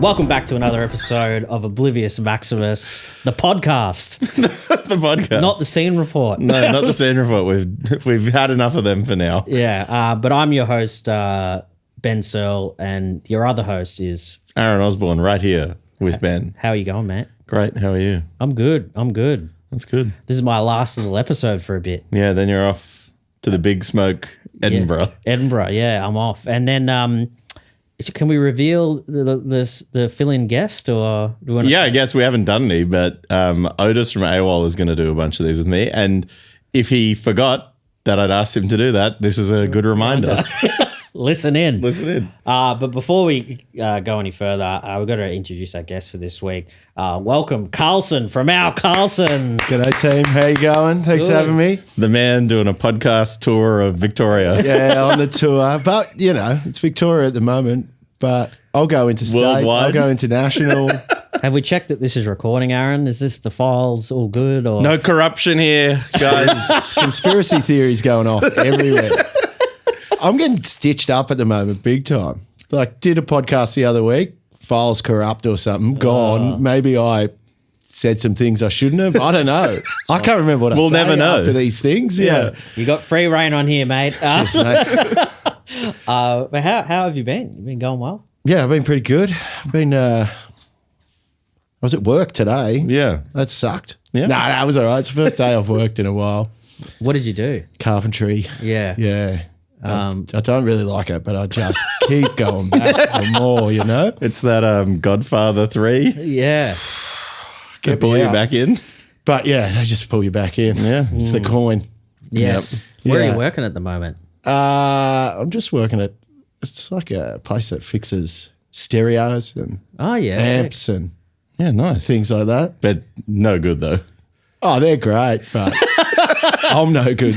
Welcome back to another episode of Oblivious Maximus, the podcast. The podcast. Not the scene report. No, not the scene report. We've had enough of them for now. Yeah, but I'm your host, Ben Searle, and your other host is... Aaron Osborne right here with Ben. How are you going, mate? Great. How are you? I'm good. That's good. This is my last little episode for a bit. Yeah, then you're off to the big smoke, Edinburgh. Yeah, Edinburgh, yeah, I'm off. And then... can we reveal the fill-in guest, or do we want to... Yeah, I guess we haven't done any, but Otis from AWOL is going to do a bunch of these with me. And if he forgot that I'd asked him to do that, this is a good reminder. Listen in. But before we go any further, we've got to introduce our guest for this week. Welcome, Carlson from our Carlson. G'day, team. How you going? Thanks for having me. the man doing a podcast tour of Victoria. Yeah, on the tour. But, you know, it's Victoria at the moment. But I'll go into state. Worldwide. I'll go international. Have we checked that this is recording, Aaron? Is this the files all good? Or No corruption here, guys. Conspiracy theories going off everywhere. I'm getting stitched up at the moment, big time. Like, did a podcast the other week, files corrupt or something, gone. Maybe I said some things I shouldn't have. I don't know. I can't remember what I We'll say never know. after these things. Yeah. You got free reign on here, mate. Yes, mate. But how have you been? You been going well? Yeah, I've been pretty good. I've been, I was at work today. Yeah. That sucked. Yeah. No, it was all right. It's the first day I've worked in a while. What did you do? Carpentry. Yeah. Yeah. I don't really like it, but I just keep going back for more, you know? It's that Godfather 3. Yeah. Get Pull me you out. back in. But yeah, they just pull you back in. Yeah. It's the coin. Yes. Where are Yeah. you working at the moment? I'm just working at, it's like a place that fixes stereos and Oh, yeah. amps and Yeah, nice. things like that. But no good, though. Oh, they're great, but I'm no good.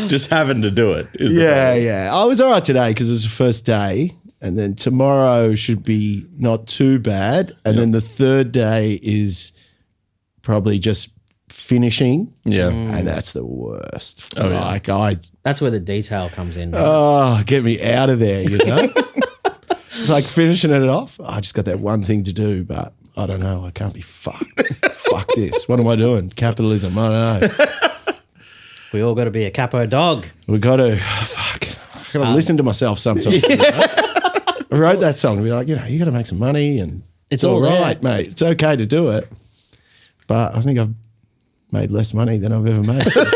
Just having to do it is the Yeah. I was all right today because it was the first day. And then tomorrow should be not too bad. And then the third day is probably just finishing. Yeah. And that's the worst. Oh, yeah. Like That's where the detail comes in. get me out of there, you know? It's like finishing it off. I just got that one thing to do, but I don't know. I can't be fucked. Fuck this. What am I doing? Capitalism. I don't know. We all got to be a capo dog. We got to, fuck. I got to listen to myself sometimes. You know? I wrote that song to be like, you know, you got to make some money and it's all all right, mate. It's okay to do it. But I think I've made less money than I've ever made since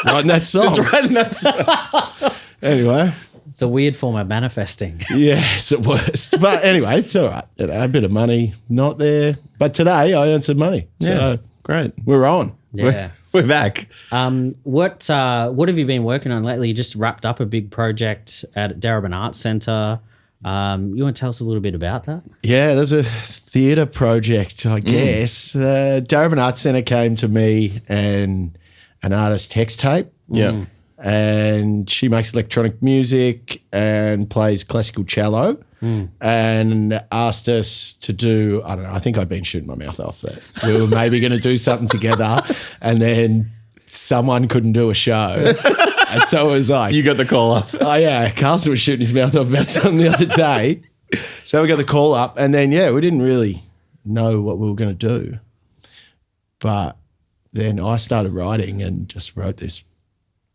writing that song. Anyway. It's a weird form of manifesting. Yeah, it's the worst. But anyway, it's all right. You know, a bit of money, not there. But today I earned some money. So Yeah. Great. we're on. Yeah. We're back. What have you been working on lately? You just wrapped up a big project at Darabin Arts Centre. You want to tell us a little bit about that? Yeah, there's a theatre project, I guess. The Darabin Arts Centre came to me and an artist Hex Tape. Yeah. And she makes electronic music and plays classical cello and asked us to do, I don't know, I think I'd been shooting my mouth off that we were maybe going to do something together, and then someone couldn't do a show. And so it was like, You got the call up. oh yeah, Carlson was shooting his mouth off about something the other day. So we got the call up, and then, yeah, we didn't really know what we were going to do. But then I started writing and just wrote this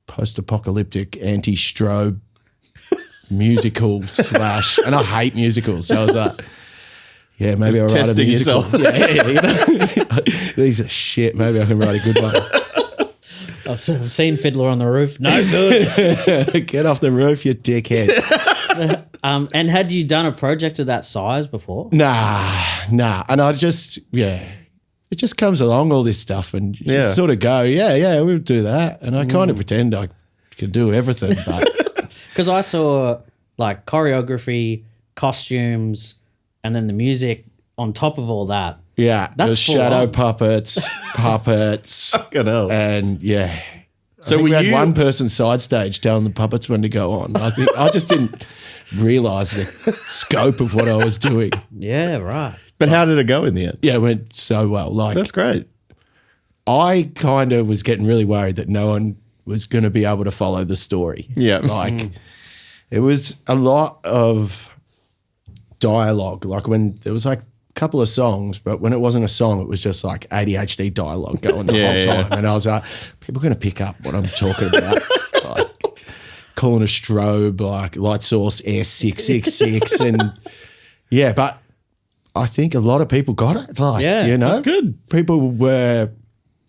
post-apocalyptic anti-strobe musical slash, and I hate musicals, so I was like, yeah, maybe I'll write a testing musical. yourself. Yeah, you know? These are shit. Maybe I can write a good one. I've seen Fiddler on the Roof. No good. Get off the roof, you dickhead. And had you done a project of that size before? Nah. And I just, it just comes along, all this stuff, and you just sort of go, we'll do that. And I kind of pretend I can do everything, but Because I saw like choreography, costumes, and then the music on top of all that. yeah, That's there's full shadow on. puppets, Fucking hell. and yeah. So I think we were had you- one person side stage telling the puppets when to go on. I think I just didn't realise the scope of what I was doing. Yeah, right. But how did it go in the end? Yeah, it went so well. Like, That's great. I kind of was getting really worried that no one was going to be able to follow the story. Yeah. Like, it was a lot of dialogue. Like when there was like a couple of songs, but when it wasn't a song, it was just like ADHD dialogue going the whole time. And I was like, people are going to pick up what I'm talking about. Like calling a strobe, like light source S666. And yeah, but I think a lot of people got it. Like, you know, that's good. People were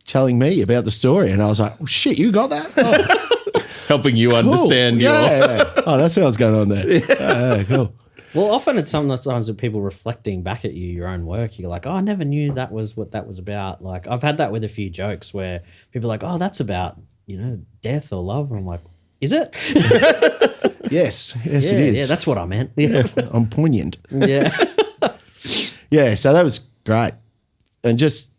telling me about the story and I was like, oh, shit, you got that? Oh, Helping you understand your. yeah. Oh, that's what's going on there. Yeah, cool. Well, often it's sometimes with people reflecting back at you, your own work, you're like, oh, I never knew that was what that was about. Like, I've had that with a few jokes where people are like, oh, that's about, you know, death or love. And I'm like, is it? Yes, yeah, it is. Yeah, that's what I meant. Yeah. I'm poignant. Yeah. Yeah, so that was great. And just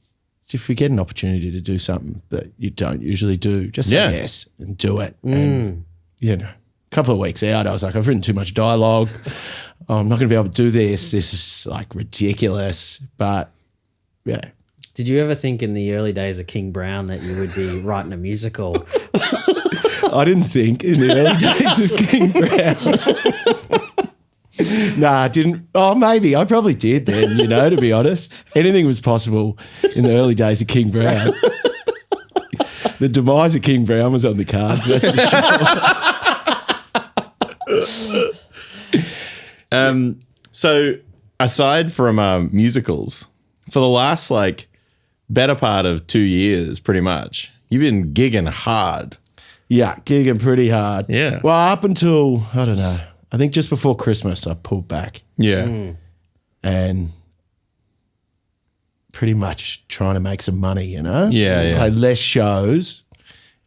if we get an opportunity to do something that you don't usually do, just say yes and do it. And, you know, a couple of weeks out, I was like, I've written too much dialogue. I'm not going to be able to do this. This is like ridiculous. But yeah. Did you ever think in the early days of King Brown that you would be writing a musical? I didn't think in the early days of King Brown. Nah, I didn't. Oh, maybe. I probably did then, you know, to be honest. Anything was possible in the early days of King Brown. The demise of King Brown was on the cards, that's for sure. So aside from musicals, for the last like better part of 2 years, pretty much, you've been gigging hard. Yeah, gigging pretty hard. Yeah. Well, up until, I don't know, I think just before Christmas, I pulled back Yeah. and pretty much trying to make some money, you know? Yeah, yeah. Play less shows,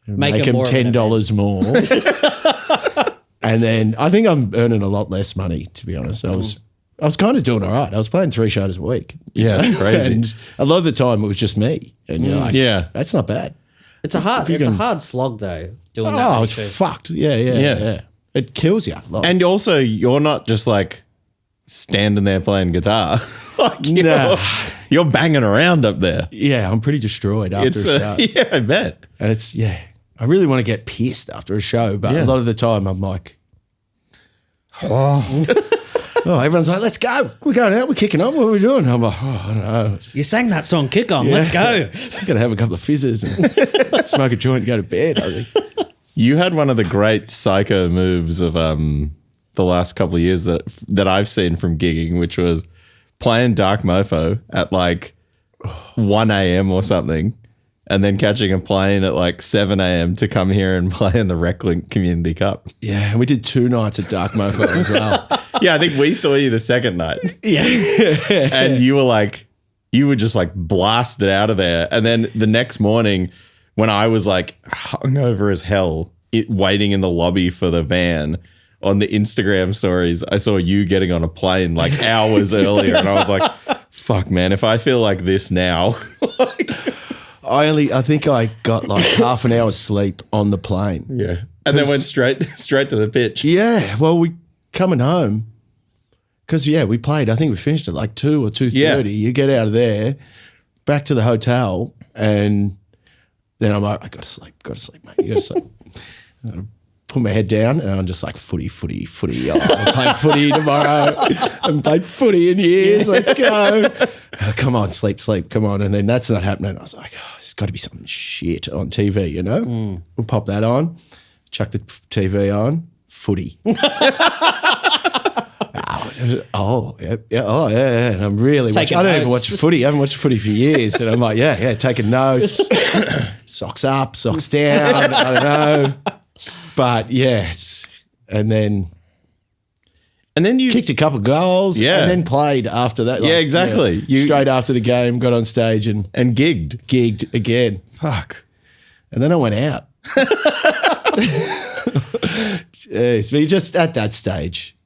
Make make it them more of an $10 more. And then I think I'm earning a lot less money, to be honest. I was kind of doing all right. I was playing 3 shows a week. Yeah, that's crazy. And a lot of the time it was just me. And you're like, Yeah. that's not bad. It's a hard slog though, doing that. Oh, I many was shows. fucked. Yeah. It kills you. Like, And also, you're not just like standing there playing guitar. Like you're banging around up there. yeah, I'm pretty destroyed after It's a show. yeah, I bet. And it's, I really want to get pissed after a show, but a lot of the time I'm like, everyone's like, let's go. We're going out. We're kicking on. What are we doing? I'm like, I don't know. Just You sang that song, Kick On, let's go. going to have a couple of fizzes and smoke a joint and go to bed, I think. You had one of the great psycho moves of the last couple of years that I've seen from gigging, which was playing Dark Mofo at like 1 a.m. or something, and then catching a plane at like 7 a.m. to come here and play in the RecLink Community Cup. Yeah, and we did 2 nights at Dark Mofo as well. Yeah, I think we saw you the second night. Yeah. And you were just like blasted out of there. And then the next morning when I was like hungover as hell, waiting in the lobby for the van, on the Instagram stories, I saw you getting on a plane like hours earlier. And I was like, fuck, man, if I feel like this now. I think I got like half an hour's sleep on the plane. Yeah. And then went straight to the pitch. Yeah. Well, we coming home because, we played. I think we finished at like 2 or 2:30. Yeah. You get out of there, back to the hotel, and then I'm like, I got to sleep, mate. You got to sleep. I put my head down, and I'm just like, footy. Oh, I'm playing footy tomorrow. I haven't played footy in years. Let's go. Oh, come on, sleep. Come on. And then that's not happening. I was like, there's got to be something shit on TV, you know? We'll pop that on, chuck the TV on, footy. Yeah. And I'm really watching. I don't even watch footy. I haven't watched footy for years. And I'm like, taking notes. Socks up, socks down. I don't know. But and then you kicked a couple of goals, and then played after that. Yeah, exactly. You straight after the game, got on stage and gigged again. Fuck. And then I went out. Jeez, but you just at that stage,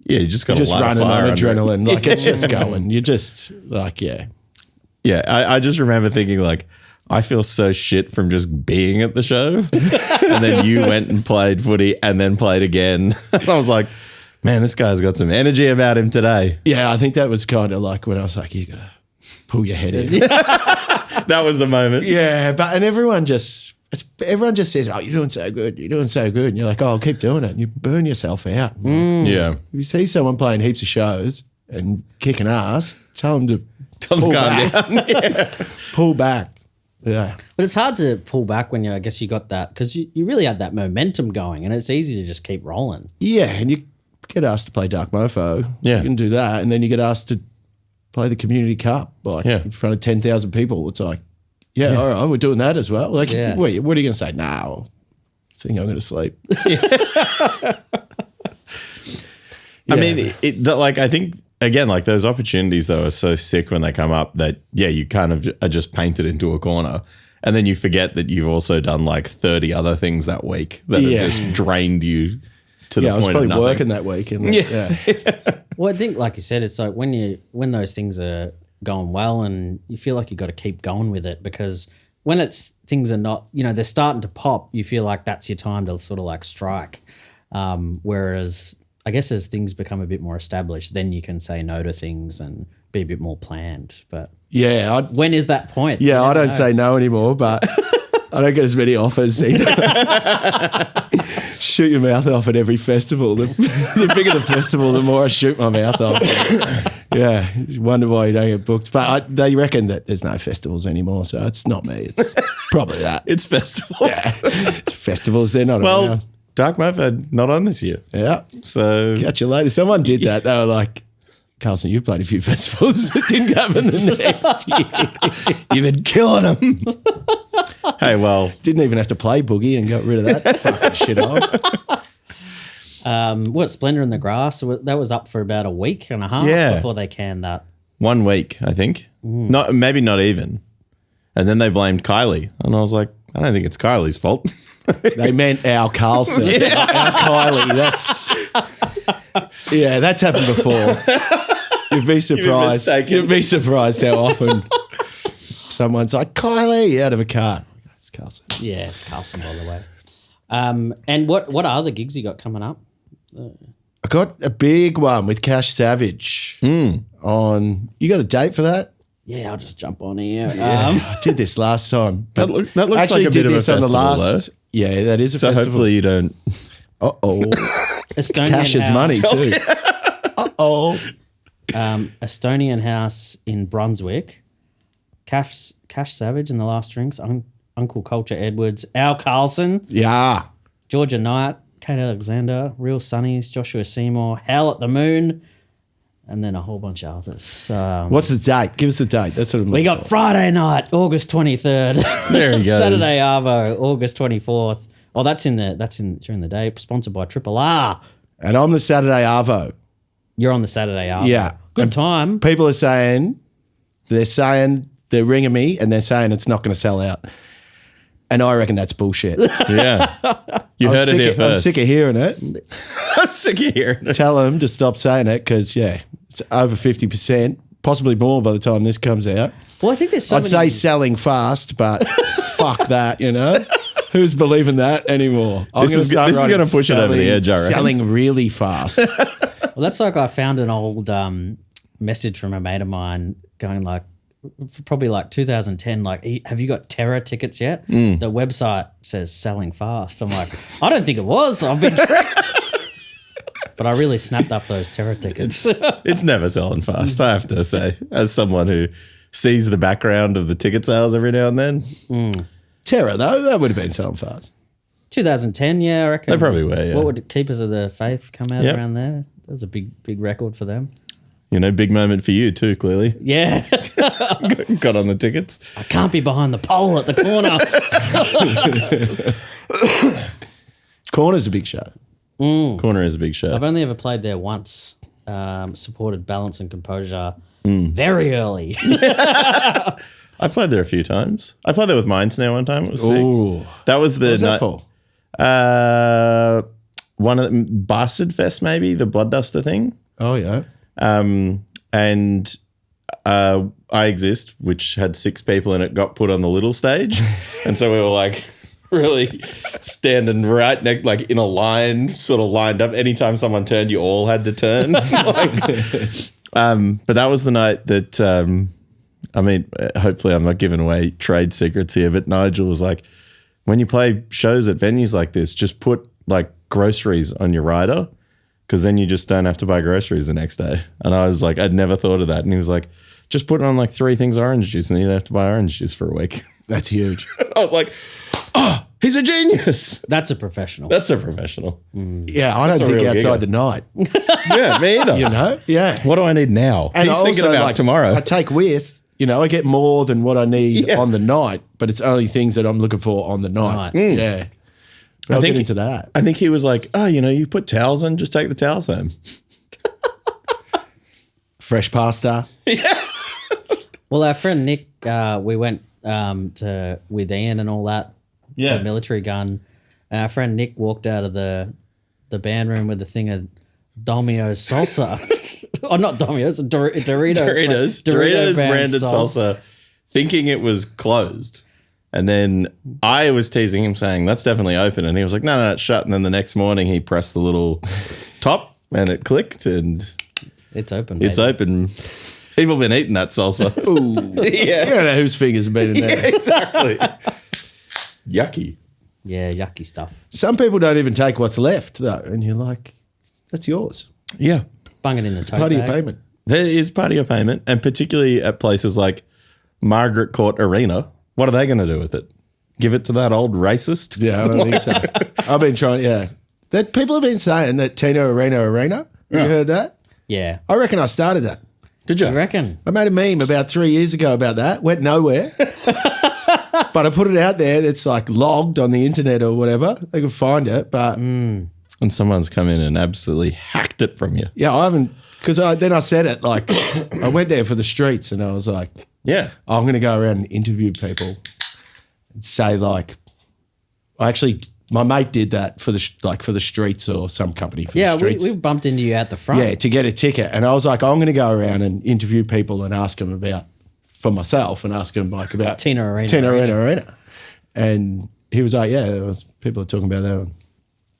Yeah, you just got just running on adrenaline, like it's just Yeah. going. You just like Yeah, I just remember thinking like, I feel so shit from just being at the show. And then you went and played footy and then played again. And I was like, man, this guy's got some energy about him today. Yeah, I think that was kind of like when I was like, you gotta pull your head in. That was the moment. Yeah, and everyone just says, oh, you're doing so good. And you're like, oh, I'll keep doing it. And you burn yourself out. Yeah. If you see someone playing heaps of shows and kicking ass, tell them to Calm pull down. back. Yeah. Pull back. Yeah. But it's hard to pull back when I guess you got that, because you really had that momentum going, and it's easy to just keep rolling. Yeah, and you get asked to play Dark Mofo. Yeah. You can do that, and then you get asked to play the Community Cup in front of 10,000 people. It's like, all right, we're doing that as well. Like, wait, what are you going to say? Now, I think I'm going to sleep. I mean, I think, again, like those opportunities, though, are so sick when they come up that, you kind of are just painted into a corner. And then you forget that you've also done like 30 other things that week that have just drained you to the point of nothing. I was probably working that week. And Well, I think, like you said, it's like when those things are going well and you feel like you got to keep going with it, because when things are not, they're starting to pop, you feel like that's your time to sort of like strike. Whereas I guess as things become a bit more established, then you can say no to things and be a bit more planned. But when is that point? Yeah, I don't say no anymore, but I don't get as many offers either. Shoot your mouth off at every festival. The bigger the festival, the more I shoot my mouth off. Yeah, you wonder why you don't get booked. But they reckon that there's no festivals anymore, so it's not me. It's probably that. It's festivals. Yeah, it's festivals. They're not around. Dark Mofo not on this year. Yeah. So catch you later. Someone did that. They were like, Carlson, you've played a few festivals. It didn't happen the next year. you've been killing them. Hey, well. Didn't even have to play Boogie and got rid of that fucking shit What, Splendor in the Grass? That was up for about a week and a half before they canned that. 1 week, I think. Maybe not even. And then they blamed Kylie. And I was like, I don't think it's Kylie's fault. They meant our Carlson, our Kylie. That's happened before. You'd be surprised. You'd be surprised how often someone's like, Kylie, out of a car. It's Carlson. Yeah, it's Carlson all the way. And what other gigs you got coming up? I got a big one with Cash Savage on. You got a date for that? Yeah, I'll just jump on here. I did this last time. That looks like a bit of a festival, though. Yeah, that is a festival. So hopefully you don't. Estonian Cash's House. money too. Estonian House in Brunswick. Cash Savage and the Last Drinks. Uncle Culture Edwards. Al Carlson. Yeah. Georgia Knight. Kate Alexander. Real Sunnies. Joshua Seymour. Hell at the Moon. And then a whole bunch of others. What's the date? Give us the date. That's what I'm We got Friday night, August 23rd. There he goes. Saturday Arvo, August 24th. Oh, that's during the day. Sponsored by Triple R. And I'm the Saturday Arvo. You're on the Saturday Arvo. Yeah. Good And time. People are saying they're ringing me and they're saying it's not going to sell out. And I reckon that's bullshit. Yeah. You heard it here first. I'm sick of hearing it. I'm sick of hearing it. Tell them to stop saying it because, it's over 50%, possibly more by the time this comes out. Well, I think there's I'd say selling fast, but fuck that, Who's believing that anymore? This is going to push it over the edge, I reckon. Selling really fast. Well, that's like I found an old message from a mate of mine going like, probably like 2010, like, have you got Terror tickets yet? The website says selling fast. I'm like, I don't think it was. I've been tricked. But I really snapped up those Terror tickets. It's never selling fast, I have to say, as someone who sees the background of the ticket sales every now and then. Terror, though, that would have been selling fast. 2010, yeah, I reckon. They probably were, yeah. What would Keepers of the Faith come out around there? That was a big record for them. Big moment for you too, clearly. Yeah. Got on the tickets. I can't be behind the pole at the corner. Corner's a big show. Corner is a big show. I've only ever played there once. Supported Balance and Composure very early. I've played there a few times. I played there with Minds Now one time. It was sick. Ooh. That was the What was night. that for? One of the Bastard Fest, maybe the Blood Duster thing. Oh, yeah. And I Exist, which had 6 people in it, got put on the little stage. And so we were like really standing right next, like in a line, sort of lined up. Anytime someone turned, you all had to turn. But that was the night that, hopefully I'm not giving away trade secrets here, but Nigel was like, when you play shows at venues like this, just put like groceries on your rider because then you just don't have to buy groceries the next day. And I was like, I'd never thought of that. And he was like, just put on like 3 things of orange juice and you don't have to buy orange juice for a week. That's huge. I was like, oh, he's a genius. That's a professional. That's a professional. Yeah, I don't a think real outside gigger. the night. Yeah, me either. You know? Yeah. What do I need now? And He's I thinking also, about like, tomorrow. I take with, I get more than what I need Yeah. on the night, but it's only things that I'm looking for on the night. Right. Yeah. But I'll think- get into that. I think he was like, oh, you put towels on, just take the towels home. Fresh pasta. Well, our friend Nick, we went with Ian and all that. Yeah. For military gun. And our friend Nick walked out of the band room with a thing of Domino's salsa. Oh, not Domino's, Doritos. Doritos branded salsa, thinking it was closed. And then I was teasing him saying, that's definitely open. And he was like, no, it's shut. And then the next morning he pressed the little top and it clicked and It's open. it's baby. open. People have been eating that salsa. Ooh. Yeah. You don't know whose fingers have been in there. Exactly. Yucky. Yeah, yucky stuff. Some people don't even take what's left, though. And you're like, that's yours. Yeah. Bung it in the tote Part of your bag. payment. There is part of your payment. And particularly at places like Margaret Court Arena. What are they going to do with it? Give it to that old racist? Yeah, I don't think so. I've been trying, That people have been saying that Tino Arena. Have you heard that? Yeah. I reckon I started that. Did You you? reckon? I made a meme about 3 years ago about that. Went nowhere. But I put it out there. It's like logged on the internet or whatever. They can find it. But And someone's come in and absolutely hacked it from you. yeah, I haven't. Because then I said it like, I went there for the streets and I was like, Yeah. I'm going to go around and interview people and say like, my mate did that for the streets or some company for the Yeah, streets. we bumped into you at the front. Yeah, to get a ticket. And I was like, I'm going to go around and interview people and ask them for myself and ask them like about Tina Arena. And he was like, yeah, people are talking about that on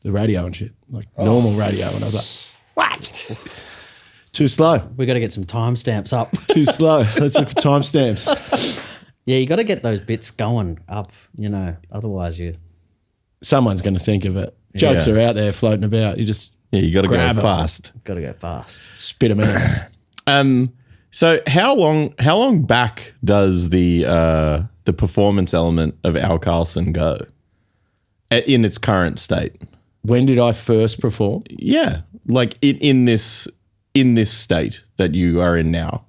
the radio and shit, like normal radio. And I was like, what? Too slow. We got to get some timestamps up. Too slow. Let's look for timestamps. Yeah, you got to get those bits going up, otherwise Someone's going to think of it. Jokes Yeah. are out there floating about. You just Yeah, you got to Grab go 'em. fast. got to go fast. spit them out. So how long back does the performance element of Al Carlson go in its current state? When did I first perform? Yeah, like in this state that you are in now.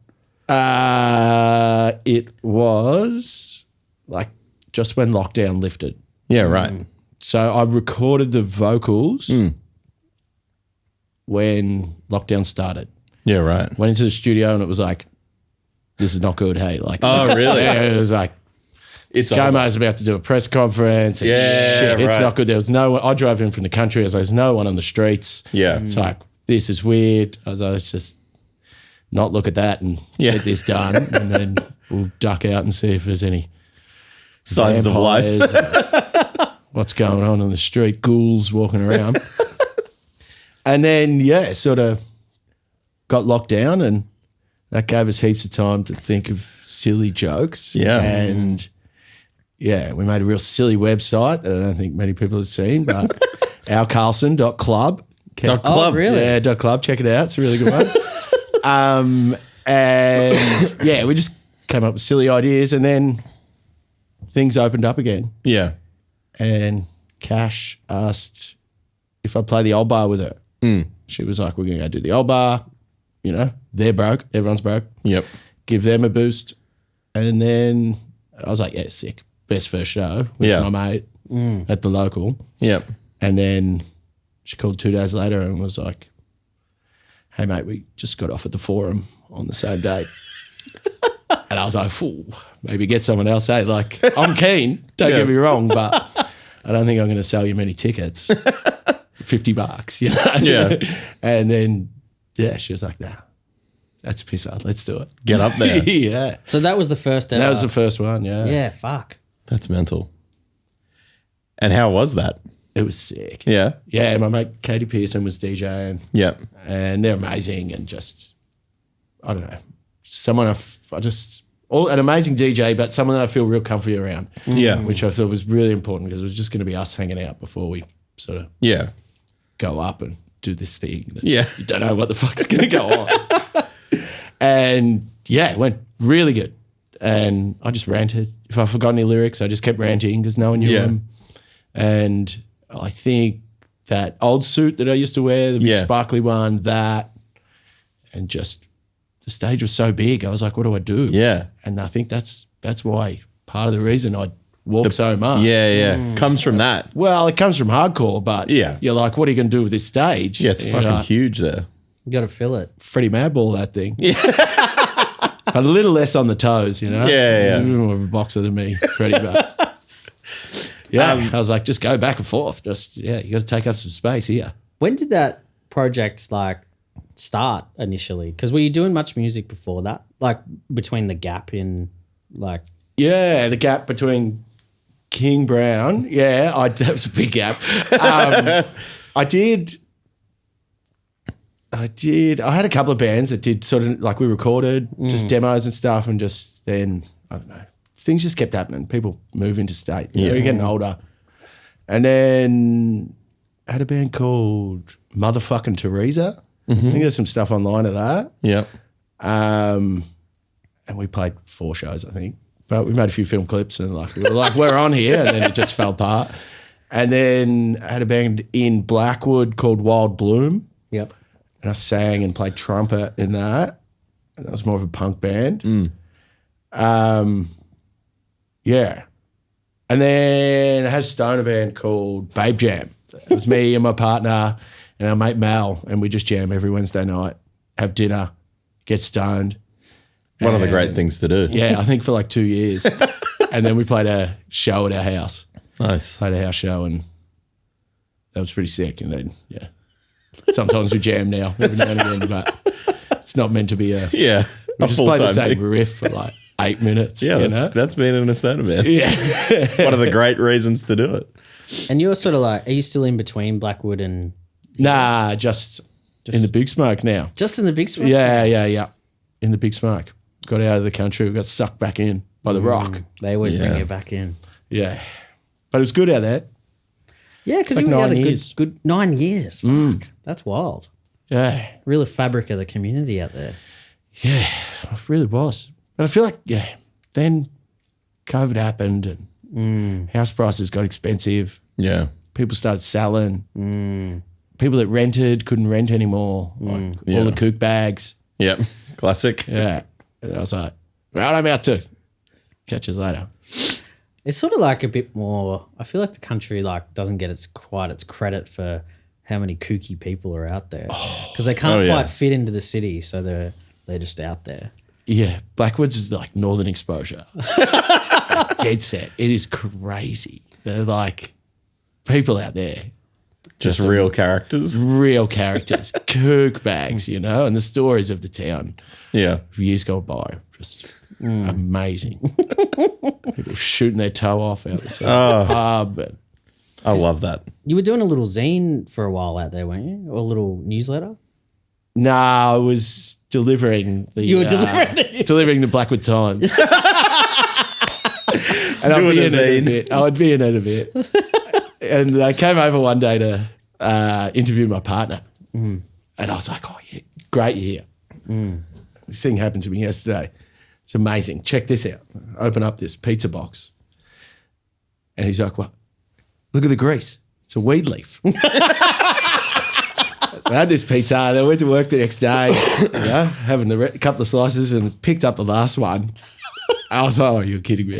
It was like just when lockdown lifted. Yeah, right. So I recorded the vocals when lockdown started. Yeah, right. Went into the studio and it was like, this is not good. Hey, like, Oh, really? Yeah, it was like, It's ScoMo's about to do a press conference. And Yeah, shit, it's right. not good. There was no one. I drove in from the country. I was like, there's no one on the streets. Yeah. It's like, this is weird. I was like, let's just not look at that and Yeah. get this done. And then we'll duck out and see if there's any Signs of life. vampires, what's going on the street, ghouls walking around. And then, yeah, sort of got locked down and that gave us heaps of time to think of silly jokes. Yeah. And yeah, we made a real silly website that I don't think many people have seen, but ourcarlson.club. Club. Oh, really? Yeah, .club. Check it out. It's a really good one. And yeah, we just came up with silly ideas and then things opened up again. Yeah. And Cash asked if I'd play the old bar with her. She was like, we're going to go do the old bar. You know, they're broke. Everyone's broke. Yep. Give them a boost. And then I was like, yeah, sick. Best first show with Yeah. my mate at the local. Yep. And then she called 2 days later and was like, hey, mate, we just got off at the Forum on the same day. And I was like, fool, maybe get someone else. Hey, like, I'm keen, don't get me wrong, but I don't think I'm going to sell you many tickets. $50, you know? Yeah. And then, yeah, she was like, nah, that's a pisser. Let's do it. Get up there. Yeah. So that was the first ever. That was the first one, yeah. Yeah, fuck. That's mental. And how was that? It was sick. Yeah. Yeah, my mate Katie Pearson was DJing. Yep. And they're amazing and just, I don't know, someone an amazing DJ, but someone that I feel real comfy around. Yeah. Which I thought was really important because it was just going to be us hanging out before we sort of Yeah. go up and do this thing. Yeah. You don't know what the fuck's going to go on. And yeah, it went really good. And I just ranted. If I forgot any lyrics, I just kept ranting because no one knew them. And I think that old suit that I used to wear, the big sparkly one, that, and just the stage was so big. I was like, what do I do? Yeah. And I think that's why part of the reason I walk so much. Yeah. Comes from that. Well, it comes from hardcore, but Yeah. you're like, what are you going to do with this stage? Yeah, it's fucking huge there. You got to fill it. Freddie Madball, that thing. Yeah. But a little less on the toes, you know? Yeah. He's a little more of a boxer than me, Freddie. But I was like, just go back and forth. Just, you got to take up some space here. When did that project like start initially? Because were you doing much music before that? Like between the gap in like... Yeah, the gap between King Brown. Yeah, that was a big gap. I had a couple of bands that did sort of like we recorded just demos and stuff, and just then, I don't know, things just kept happening. People move into state. You know, you're getting older. And then I had a band called Motherfucking Teresa. I think there's some stuff online of that. Yeah. And we played 4 shows, I think. But we made a few film clips and like we were like, we're on here, and then it just fell apart. And then I had a band in Blackwood called Wild Bloom. Yep. And I sang and played trumpet in that. And that was more of a punk band. Yeah. And then I had a stoner band called Babe Jam. It was me and my partner and our mate Mal, and we just jam every Wednesday night, have dinner, get stoned. One of the great things to do. Yeah, I think for like 2 years. And then we played a show at our house. Nice. Played a house show, and that was pretty sick. And then, sometimes we jam now, every now and again, but it's not meant to be a... Yeah. We just play the same riff for like 8 minutes. Yeah, that's being in a stoner band. Yeah. One of the great reasons to do it. And you're sort of like, are you still in between Blackwood and... Nah, just in the Big Smoke now. Just in the Big Smoke? Yeah. In the Big Smoke. Got out of the country. We got sucked back in by the rock. They always bring you back in. Yeah. But it was good out there. Yeah, because like you had 9 a years. good 9 years. Fuck, that's wild. Yeah. Really fabric of the community out there. Yeah, it really was. But I feel like, then COVID happened and house prices got expensive. Yeah. People started selling. People that rented couldn't rent anymore. Like all the kook bags. Yep. Classic. Yeah. And I was like, right, I'm out too. Catch us later. It's sort of like a bit more. I feel like the country like doesn't get its credit for how many kooky people are out there because they can't quite fit into the city, so they're just out there. Yeah, Blackwoods is like northern exposure. Dead set. It is crazy. They're like people out there. Just real characters. Real characters. Kook bags, you know, and the stories of the town. Yeah. Years gone by. Just amazing. People shooting their toe off out the side of the pub. And I love that. You were doing a little zine for a while out there, weren't you? Or a little newsletter? no, I was delivering the... You were delivering delivering the Blackwood Times. And I'd be in it a bit. I would be in it a bit. And I came over one day to interview my partner. And I was like, oh, yeah, great year. This thing happened to me yesterday. It's amazing. Check this out. I open up this pizza box. And he's like, well, look at the grease. It's a weed leaf. So I had this pizza. And I went to work the next day, having a couple of slices and picked up the last one. I was like, oh, you're kidding me.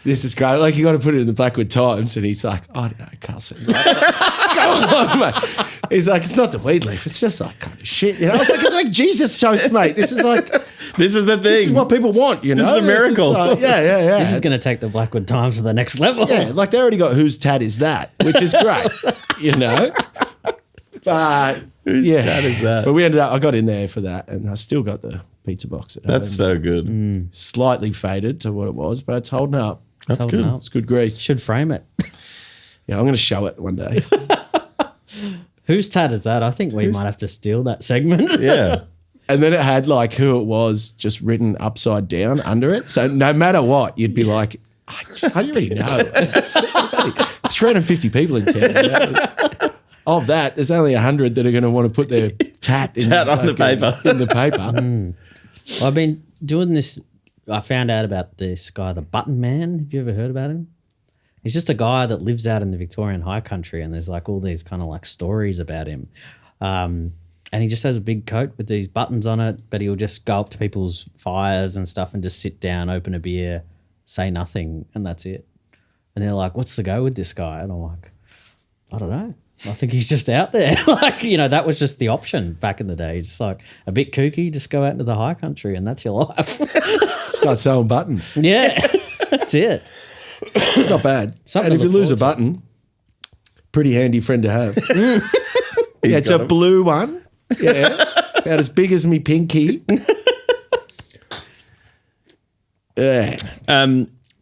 This is great. Like, you got to put it in the Blackwood Times. And he's like, I don't know, Carlson. Go on, mate. He's like, it's not the weed leaf. It's just like kind of shit. You know? I was like, it's like Jesus toast, mate. This is like... This is the thing. This is what people want, you know? This is a miracle. Yeah. This is going to take the Blackwood Times to the next level. Yeah, like they already got Whose Tat Is That, which is great, you know? But Whose tat is that? But I got in there for that, and I still got the pizza box at home. That's so good. Slightly faded to what it was, but it's holding up. That's Holding good. up. It's good grease. Should frame it. Yeah, I'm going to show it one day. Whose tat is that? I think we might have to steal that segment. Yeah. And then it had like who it was just written upside down under it. So no matter what, you'd be like, I already know. It's only 350 people in town. You know? of that, there's only 100 that are going to want to put their tat on the paper. In the paper. I've been doing this. I found out about this guy, the Button Man. Have you ever heard about him? He's just a guy that lives out in the Victorian High Country, and there's like all these kind of like stories about him. And he just has a big coat with these buttons on it, but he'll just go up to people's fires and stuff and just sit down, open a beer, say nothing, and that's it. And they're like, what's the go with this guy? And I'm like, I don't know. I think he's just out there. Like, that was just the option back in the day. Just like a bit kooky, just go out into the high country and that's your life. Start selling buttons. Yeah, that's it. It's not bad. Something And if to you look lose a forward button, pretty handy friend to have. Yeah, it's a blue one. Yeah, about as big as me pinky. Yeah.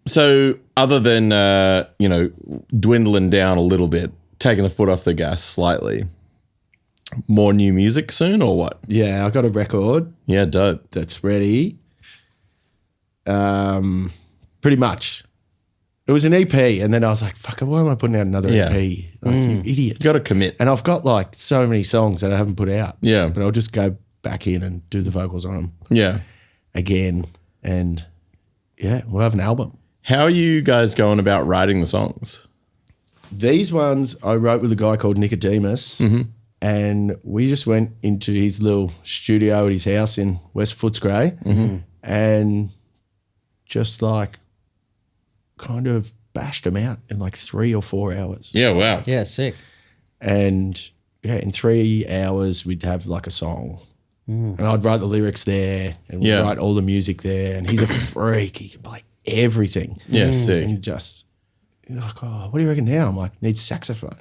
So other than dwindling down a little bit, taking the foot off the gas slightly, more new music soon or what? Yeah, I got a record Yeah, dope. that's ready. Pretty much. It was an EP, and then I was like, fuck, why am I putting out another Yeah. EP? Like, you idiot. You got to commit. And I've got like so many songs that I haven't put out. Yeah. But I'll just go back in and do the vocals on them Yeah. again. And yeah, we'll have an album. How are you guys going about writing the songs? These ones I wrote with a guy called Nicodemus, and we just went into his little studio at his house in West Footscray and just like kind of bashed them out in like 3 or 4 hours. Yeah, wow. Yeah, sick. And yeah, in 3 hours we'd have like a song. And I'd write the lyrics there and we'd Yeah. write all the music there. And he's a freak. He can play everything. Yeah, sick. And he's like, oh, what do you reckon now? I'm like, needs saxophone.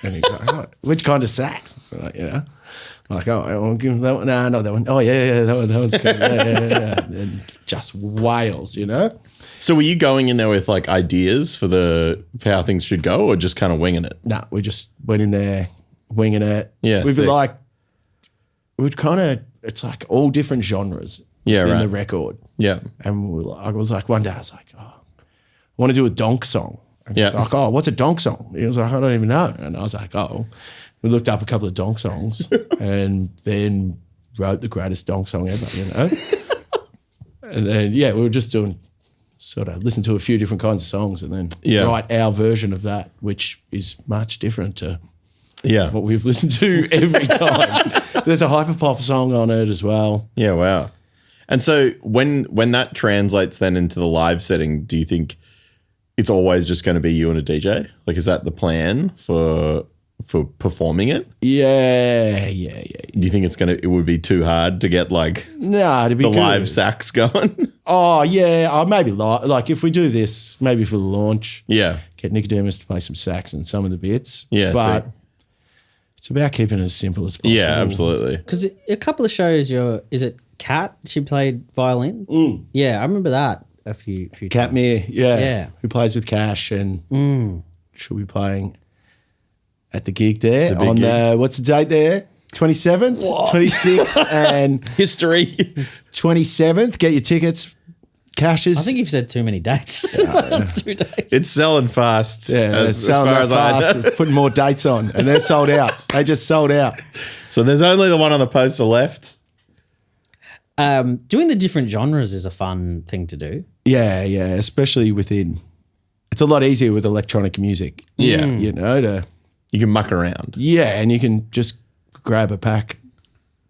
And he's like, oh, which kind of sax? I'm like, I'm like, oh, I'll give him that one. Nah, not that one. Oh, yeah, that one's cool. Yeah. And just wails, So were you going in there with like ideas for how things should go or just kind of winging it? No, we just went in there winging it. Yeah, We'd be sick. like, it's like all different genres Yeah, in right. the record. Yeah. And I was like, one day I was like, oh, I want to do a donk song. And he's Yeah. like, oh, what's a donk song? He was like, I don't even know. And I was like, oh. We looked up a couple of donk songs and then wrote the greatest donk song ever, And then, yeah, we were just doing listen to a few different kinds of songs and then write our version of that, which is much different to Yeah. what we've listened to every time. There's a hyperpop song on it as well. Yeah, wow. And so when that translates then into the live setting, do you think it's always just going to be you and a DJ? Like, is that the plan for performing it? Yeah. Do you think it would be too hard to get like No, to be the good. live sax going? Oh, yeah. Maybe like if we do this, maybe for the launch, Yeah. get Nicodemus to play some sax and some of the bits. Yeah, But sick. it's about keeping it as simple as possible. Yeah, absolutely. Because a couple of shows, is it Kat? She played violin. Yeah, I remember that a few times. Katmere, yeah. Yeah. Who plays with Cash and she'll be playing at the gig there The big on gig. what's the date there? 27th, 26th and History. 27th. Get your tickets. Cashes. I think you've said too many dates. 2 days. It's selling fast. yeah, they're as selling far that as I fast, know. they're putting more dates on and they're sold out. They just sold out. So there's only the one on the poster left. Doing the different genres is a fun thing to do. Yeah, especially within. It's a lot easier with electronic music. Yeah. You can muck around. Yeah, and you can just grab a pack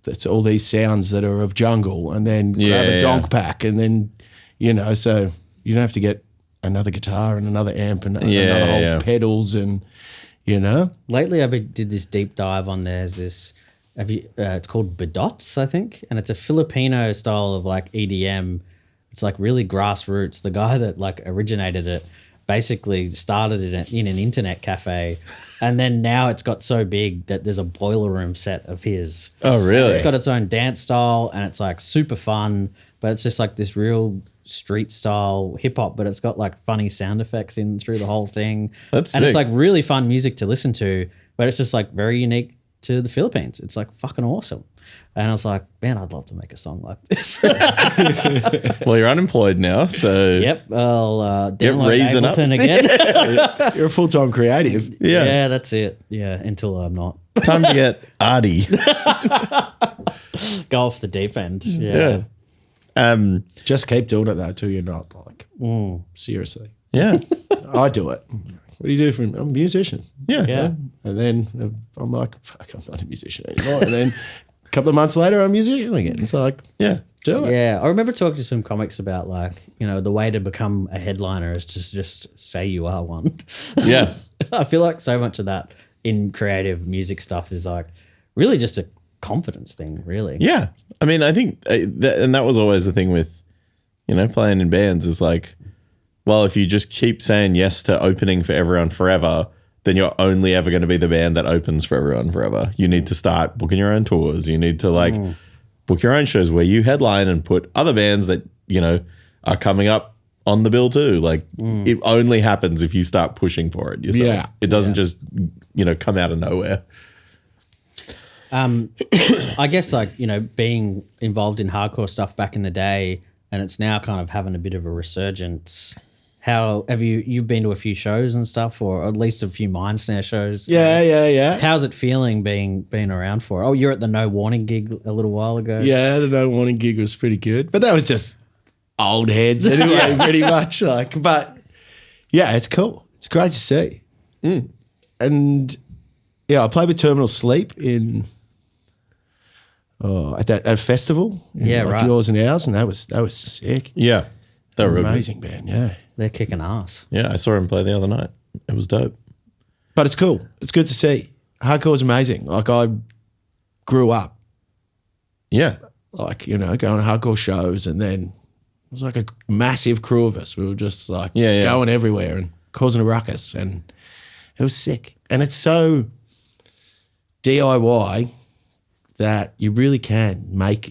that's all these sounds that are of jungle and then grab a donk pack and then, so you don't have to get another guitar and another amp and another whole pedals and, Lately, did this deep dive on there's this. It's called Bedots, I think, and it's a Filipino style of like EDM. It's like really grassroots. The guy that like originated it basically started it in an internet cafe, and then now it's got so big that there's a boiler room set of his. Oh, really? It's got its own dance style, and it's like super fun, but it's just like this real street style hip hop, but it's got like funny sound effects in through the whole thing. That's and it's sick. like really fun music to listen to, but it's just like very unique to the Philippines. It's like fucking awesome. And I was like, man, I'd love to make a song like this. Well, you're unemployed now, so Yep, I'll download Reason Up. Ableton again. You're a full-time creative. yeah. That's it. Yeah, until I'm not. Time to get arty. Go off the deep end. Yeah. Just keep doing it though till you're not like seriously. Yeah. I do it. What do you do for? I'm a musician. Yeah. Yeah. And then I'm like, fuck, I'm not a musician anymore. And then a couple of months later, I'm a musician again. It's like, Yeah. do it. Yeah, I remember talking to some comics about like, the way to become a headliner is just say you are one. Yeah. I feel like so much of that in creative music stuff is like really just a confidence thing, really. Yeah. I mean, I think that was always the thing with, playing in bands is like, well, if you just keep saying yes to opening for everyone forever, then you're only ever going to be the band that opens for everyone forever. You need to start booking your own tours. You need to book your own shows where you headline and put other bands that, are coming up on the bill too. Like it only happens if you start pushing for it yourself. Yeah. It doesn't just, come out of nowhere. I guess like, being involved in hardcore stuff back in the day and it's now kind of having a bit of a resurgence. How have you've been to a few shows and stuff, or at least a few Mind Snare shows? Yeah. How's it feeling being around for? Oh, you're at the No Warning gig a little while ago. Yeah, the No Warning gig was pretty good. But that was just old heads anyway, pretty much. But yeah, it's cool. It's great to see. And yeah, I played with Terminal Sleep at that festival. Right. Yours and ours, and that was sick. Yeah. They were real Amazing band, yeah. They're kicking ass. Yeah, I saw him play the other night. It was dope. But it's cool. It's good to see. Hardcore is amazing. Like I grew up, Yeah. going to hardcore shows, and then it was like a massive crew of us. We were just like going everywhere and causing a ruckus, and it was sick. And it's so DIY that you really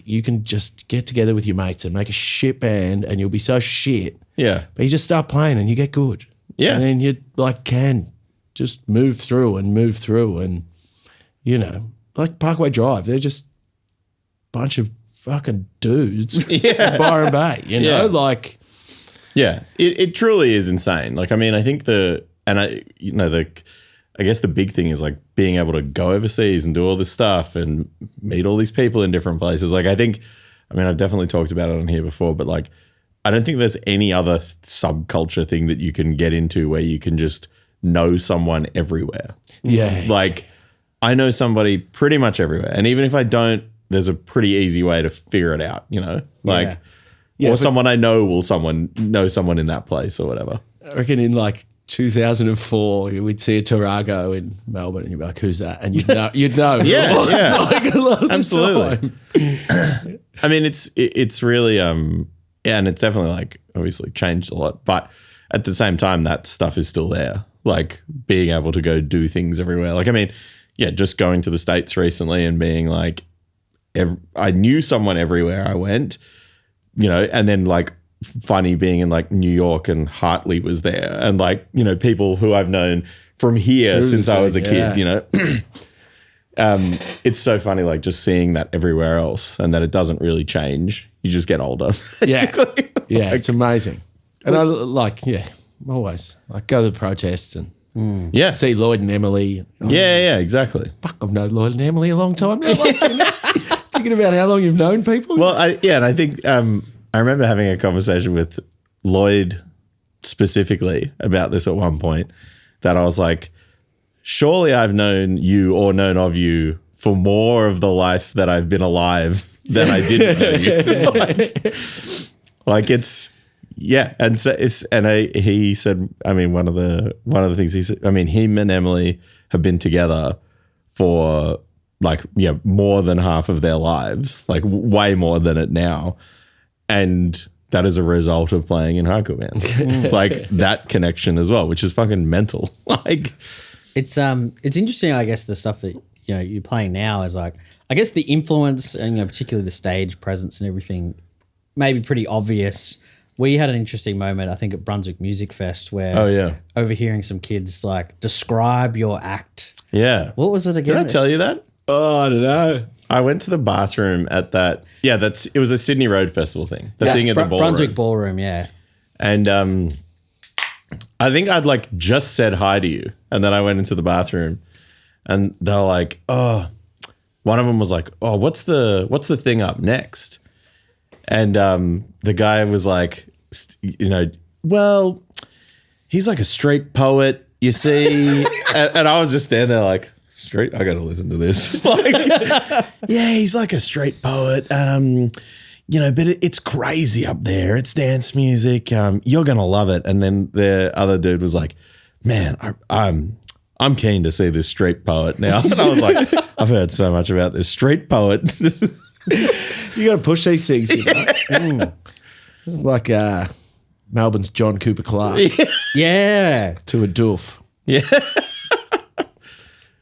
you can just get together with your mates and make a shit band, and you'll be so shit. Yeah. But you just start playing and you get good. Yeah. And then you can just move through and, like Parkway Drive, they're just a bunch of fucking dudes from Byron Bay, like. Yeah. It truly is insane. Like, I mean, I think I guess the big thing is like being able to go overseas and do all this stuff and meet all these people in different places. Like, I've definitely talked about it on here before, but like, I don't think there's any other subculture thing that you can get into where you can just know someone everywhere. Yeah. Like, I know somebody pretty much everywhere. And even if I don't, there's a pretty easy way to figure it out, Like, or someone I know will know someone in that place or whatever. I reckon in like 2004, we'd see a Tarago in Melbourne, and you'd be like, "Who's that?" And you'd know. Yeah, Like a lot of absolutely. the time. I mean, it's really and it's definitely like obviously changed a lot, but at the same time, that stuff is still there. Like being able to go do things everywhere. Like, I mean, just going to the States recently and being like, I knew someone everywhere I went, and then like. Funny being in like New York and Hartley was there, and like people who I've known from here since I was a kid. It's so funny like just seeing that everywhere else, and that it doesn't really change. You just get older. Basically. Yeah, it's amazing. And I always like go to the protests and see Lloyd and Emily. Yeah, exactly. Fuck, I've known Lloyd and Emily a long time now. Like, thinking about how long you've known people. Well, and I think. I remember having a conversation with Lloyd specifically about this at one point, that I was like, surely I've known you or known of you for more of the life that I've been alive than I didn't know you. like it's, yeah. And so he said, I mean, one of the things he said, I mean, him and Emily have been together for like, more than half of their lives, like way more than it now. And that is a result of playing in hardcore bands. Like that connection as well, which is fucking mental. Like it's interesting, I guess, the stuff that you're playing now is like, I guess the influence and particularly the stage presence and everything may be pretty obvious. We had an interesting moment, I think, at Brunswick Music Fest where overhearing some kids like describe your act. Yeah. What was it again? Did I tell you that? Oh, I don't know. I went to the bathroom at that. Yeah, it was a Sydney Road Festival thing. The thing at the ballroom. Brunswick Ballroom, yeah. And I think I'd like just said hi to you, and then I went into the bathroom, and they were like, "Oh," one of them was like, "Oh, what's the thing up next?" And the guy was like, well, he's like a street poet, you see, and I was just standing there like, street? I got to listen to this. Like, yeah, he's like a street poet. But it's crazy up there. It's dance music. You're gonna love it. And then the other dude was like, "Man, I'm keen to see this street poet now." And I was like, "I've heard so much about this street poet." You got to push these things. Like Melbourne's John Cooper Clarke Yeah. to a doof. Yeah.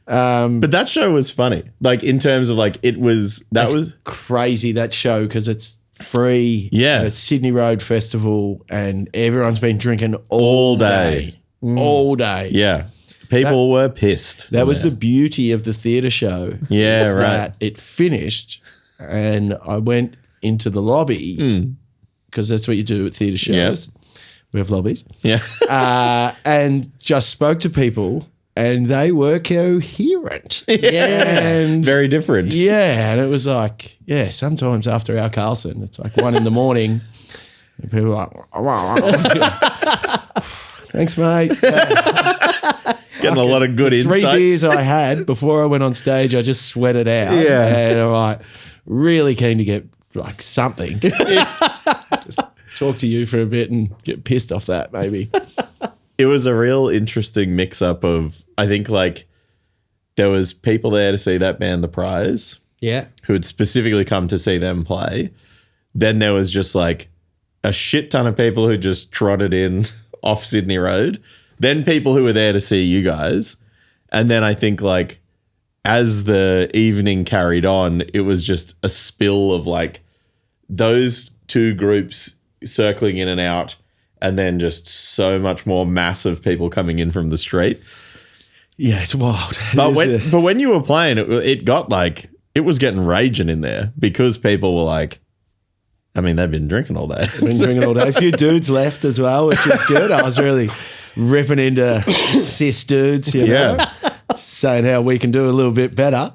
But that show was funny. Like in terms of like was crazy, that show, because it's free. Yeah. And it's Sydney Road Festival and everyone's been drinking all day. All day. Yeah. People were pissed. That was the beauty of the theatre show. Yeah, is right. That it finished and I went into the lobby because that's what you do at theatre shows. Yep. We have lobbies. Yeah. And just spoke to people and they were coherent. Yeah. And Very different. yeah, and it was like, sometimes after our Carlson, it's like 1 a.m. and people are like, thanks, mate. Getting a lot of good 3 insights. beers I had before I went on stage, I just sweated out. Yeah. And I'm like, really keen to get like something. Just talk to you for a bit and get pissed off that maybe. It was a real interesting mix-up of, I think, like, there was people there to see that band, The Prize, Yeah. who had specifically come to see them play. Then there was just, like, a shit ton of people who just trotted in off Sydney Road. Then people who were there to see you guys. And then I think, like, as the evening carried on, it was just a spill of, like, those two groups circling in and out, and then just so much more massive people coming in from the street. Yeah, it's wild. But when you were playing, it got like, it was getting raging in there because people were like, I mean, they've been drinking all day. Been drinking all day. A few dudes left as well, which is good. I was really ripping into cis dudes, you know, saying how we can do a little bit better.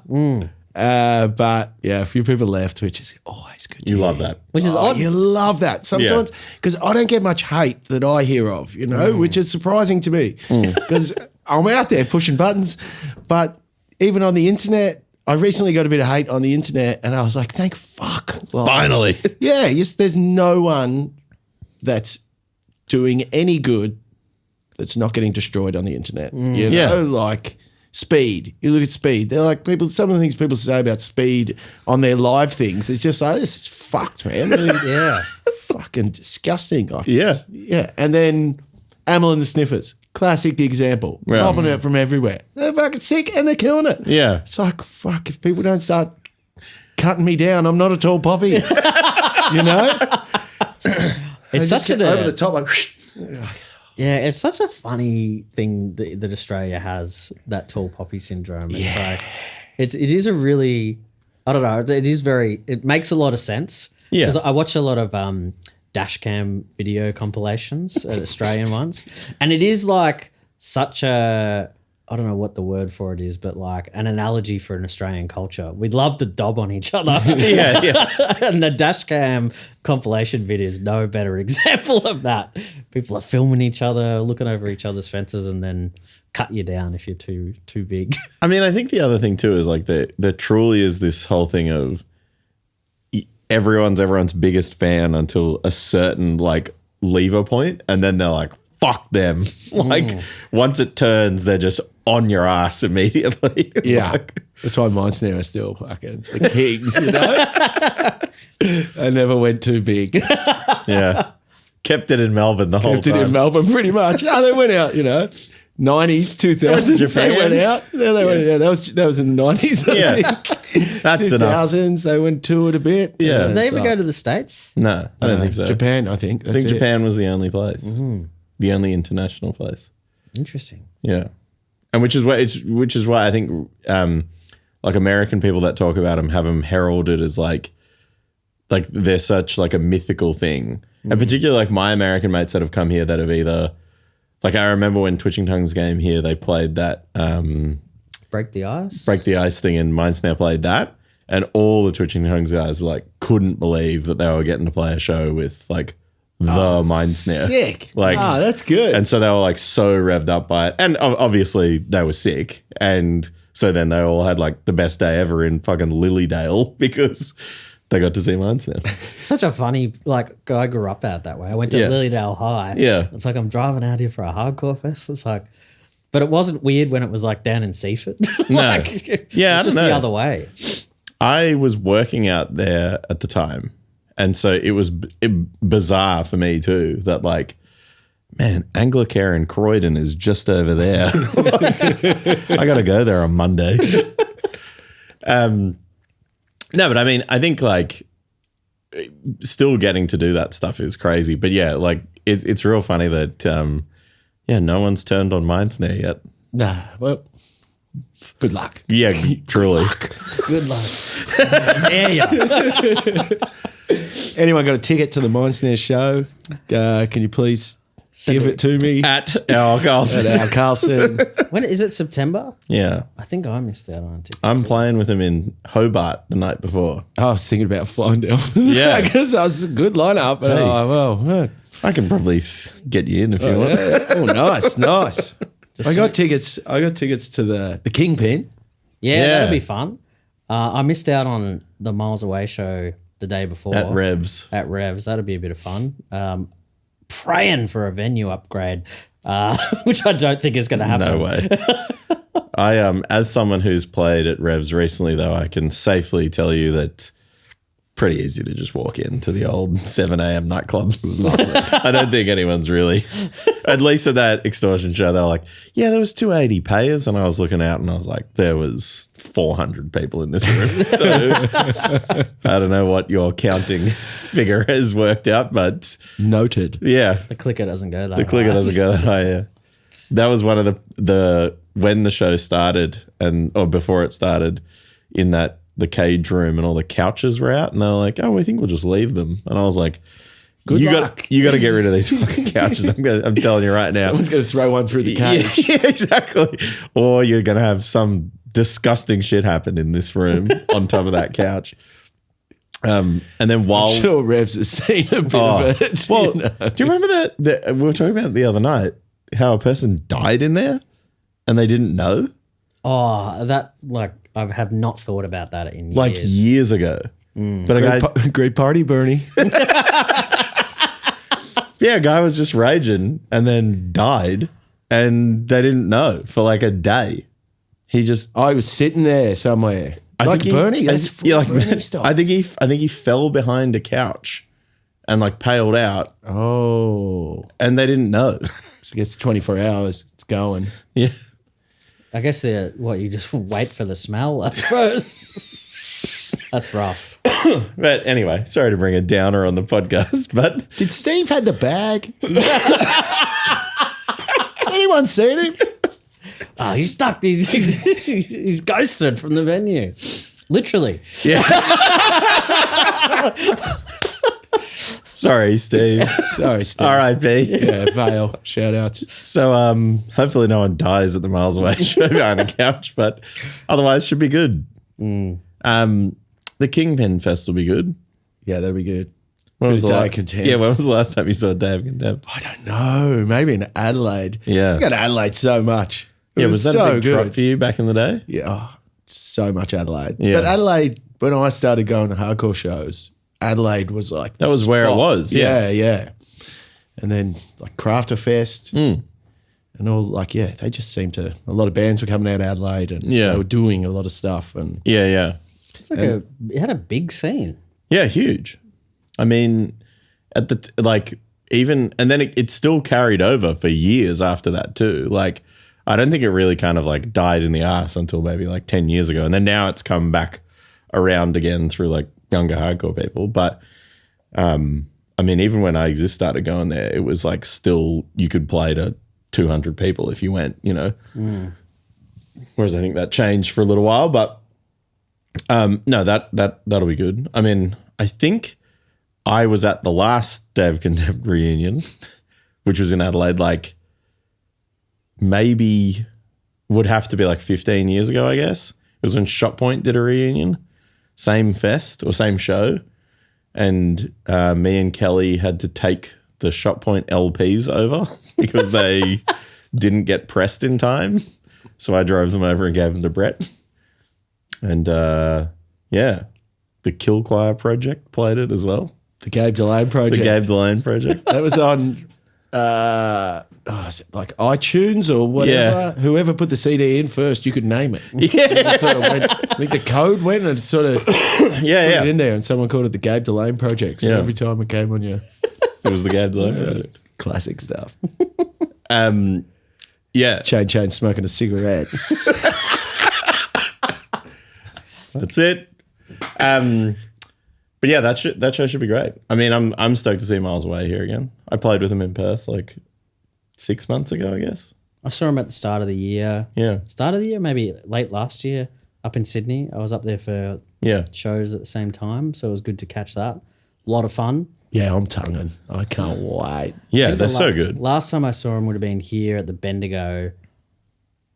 But yeah, a few people left, which is always good. You love that. Which is odd. You love that sometimes because I don't get much hate that I hear of, you know, which is surprising to me because I'm out there pushing buttons. But even on the internet, I recently got a bit of hate on the internet, and I was like, "Thank fuck!" Like, Finally. yeah. Yes, there's no one that's doing any good that's not getting destroyed on the internet. You know, like. Speed. You look at Speed. They're like people. Some of the things people say about Speed on their live things, it's just like, this is fucked, man. Yeah. Fucking disgusting. Like, Yeah. yeah. And then Amel and the Sniffers, classic example. Yeah. Popping it from everywhere. They're fucking sick and they're killing it. Yeah. It's like, fuck, if people don't start cutting me down, I'm not a tall poppy. You know? It's such get a over the top. Like, Yeah, it's such a funny thing that Australia has, that tall poppy syndrome. It's like it is a really, I don't know, it makes a lot of sense. Yeah. Because I watch a lot of dash cam video compilations, Australian ones, and it is like such a, I don't know what the word for it is, but like an analogy for an Australian culture. We love to dob on each other. Yeah. And the dash cam compilation video is no better example of that. People are filming each other, looking over each other's fences, and then cut you down if you're too big. I mean, I think the other thing too is like there truly is this whole thing of everyone's biggest fan until a certain like lever point, and then they're like, fuck them. Like once it turns, they're just on your ass immediately. yeah. Like, That's why mine's now still fucking the kings, you know? I never went too big. yeah. Kept it in Melbourne the whole Kept it time. in Melbourne pretty much. Oh, they went out, you know, 90s, 2000s. in Japan. They went out. Yeah, they went, that was in the 90s. I Yeah. think. That's enough. 2000s, they went toured a bit. Yeah. Did they ever So- go to the States? No, I don't think so. Japan, I think. I think Japan was the only place. The only international place. Interesting. Yeah. And which is why I think like American people that talk about them have them heralded as like they're such like a mythical thing. And particularly like my American mates that have come here that have either, like I remember when Twitching Tongues came here, they played that Break the Ice? Break the Ice thing, and Mind Snare played that. And all the Twitching Tongues guys like couldn't believe that they were getting to play a show with like the Mind Snare. Sick. Like, that's good. and so they were like so revved up by it. And obviously they were sick. And so then they all had like the best day ever in fucking Lilydale because they got to see Mind Snare. Such a funny, like, I grew up out that way. I went to Yeah. Lilydale High. Yeah. It's like I'm driving out here for a hardcore fest. It's like, but it wasn't weird when it was like down in Seaford. No. Yeah, I just don't know. the other way. I was working out there at the time. And so it was bizarre for me too that like, man, Anglicare in Croydon is just over there. I got to go there on Monday. No, but I mean, I think like still getting to do that stuff is crazy. But yeah, like it's real funny that, no one's turned on Mind Snare yet. Nah, well, good luck. Yeah, truly. Good luck. Yeah. Anyone got a ticket to the Mind Snare show? Can you please give it to me? At our Carlson. At our Carlson. When is it, September? Yeah. I think I missed out on a ticket. I'm playing with him in Hobart the night before. I was thinking about flying down. Yeah. Because I was a good lineup. But Hey. I can probably get you in if you want. Oh, nice. I got tickets to the Kingpin. Yeah, Yeah. that'll be fun. I missed out on the Miles Away show the day before. At Revs. At Revs. That'll be a bit of fun. Praying for a venue upgrade, which I don't think is going to happen. No way. I as someone who's played at Revs recently, though, I can safely tell you that pretty easy to just walk into the old 7 a.m. nightclub. I don't think anyone's really, at least at that Extortion show, they were like, yeah, there was 280 payers, and I was looking out and I was like, there was 400 people in this room. So I don't know what your counting figure has worked out, but Noted. yeah. The clicker doesn't go that The clicker high. doesn't go that high, yeah. That was one of the when the show started or before it started, in the cage room and all the couches were out, and they were like, oh, we think we'll just leave them. And I was like, Good you luck. got to get rid of these fucking couches. I'm telling you right now. Someone's going to throw one through the cage. Yeah, exactly. Or you're going to have some disgusting shit happen in this room on top of that couch. And then while I'm sure Revs has seen a bit of it. well, you know. do you remember that we were talking about the other night how a person died in there and they didn't know? Oh, that, like, I have not thought about that in Like years. years ago. But a guy, Great party, Bernie. a guy was just raging and then died, and they didn't know for like a day. He just, I was sitting there somewhere. Like Bernie? That's full Bernie stuff. I think he fell behind a couch and like paled out, Oh. and they didn't know. So it gets 24 hours. It's going. Yeah. I guess you just wait for the smell, I suppose. That's rough. But anyway, sorry to bring a downer on the podcast, but Did Steve had the bag? Has anyone seen him? Oh, he's ducked. He's ghosted from the venue. Literally. yeah. Sorry, Steve. Sorry, Steve. R.I.P. Yeah, Vale. Shout outs. So hopefully no one dies at the Miles Away show behind a couch, but otherwise should be good. The Kingpin Fest will be good. Yeah, that'll be good. When was Bit the of Day la- of Contempt. Yeah, when was the last time you saw Day of Contempt? I don't know. Maybe in Adelaide. Yeah. I've got Adelaide so much. It Yeah, was that so a big trot for you back in the day? Yeah, so much Adelaide. Yeah. But Adelaide, when I started going to hardcore shows, Adelaide was like That was where it was, yeah. yeah. And then like Crafter Fest Hmm. and all they just seemed to. A lot of bands were coming out of Adelaide and Yeah. they were doing a lot of stuff. And Yeah. It's like it had a big scene. Yeah, huge. I mean, at the even, and then it still carried over for years after that too. Like, I don't think it really kind of like died in the ass until maybe like 10 years ago. And then now it's come back around again through like younger hardcore people. But I mean, even when I started going there, it was like still you could play to 200 people if you went, you know. Whereas I think that changed for a little while, but No, that'll be good. I mean, I think I was at the last Day of Contempt reunion, which was in Adelaide, like maybe would have to be like 15 years ago, I guess. It was when Shot Point did a reunion, same fest or same show. And me and Kelly had to take the Shot Point LPs over because they didn't get pressed in time. So I drove them over and gave them to Brett. And yeah, the Kill Choir Project played it as well. The Gabe Delane Project. The Gabe Delane Project. That was on is it like iTunes or whatever. Yeah. Whoever put the CD in first, you could name it. Yeah. It sort of went, I think the code went and it sort of put it in there, and someone called it the Gabe Delane Project. So every time it came on your It was the Gabe Delane Project. classic stuff. Yeah. Chain smoking a cigarettes. That's it. But yeah, that show should be great. I mean, I'm stoked to see Miles Away here again. I played with him in Perth like 6 months ago, I guess. I saw him at the start of the year. Yeah. Start of the year, maybe late last year, up in Sydney. I was up there for shows at the same time, so it was good to catch that. A lot of fun. Yeah, I'm tonguing. I can't wait. Yeah, they're so good. Last time I saw him would have been here at the Bendigo,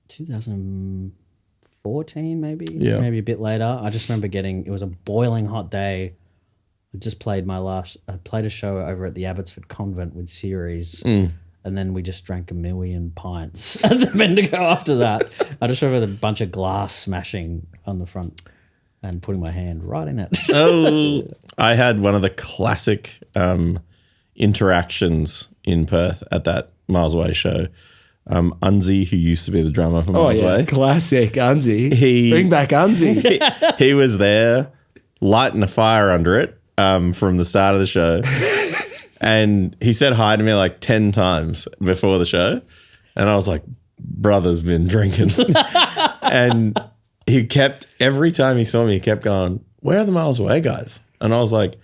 2014 maybe. Yeah. Maybe a bit later. I just remember it was a boiling hot day. I just played I played a show over at the Abbotsford Convent with Series. And then we just drank 1 million pints at the Bendigo after that. I just remember a bunch of glass smashing on the front and putting my hand right in it. Oh, I had one of the classic interactions in Perth at that Miles Away show. Unzi, who used to be the drummer for Miles Away. Classic Unzi. Bring back Unzi. He was there lighting a fire under it from the start of the show. And he said hi to me like 10 times before the show. And I was like, brother's been drinking. And he kept, every time he saw me, he kept going, where are the Miles Away guys? And I was like,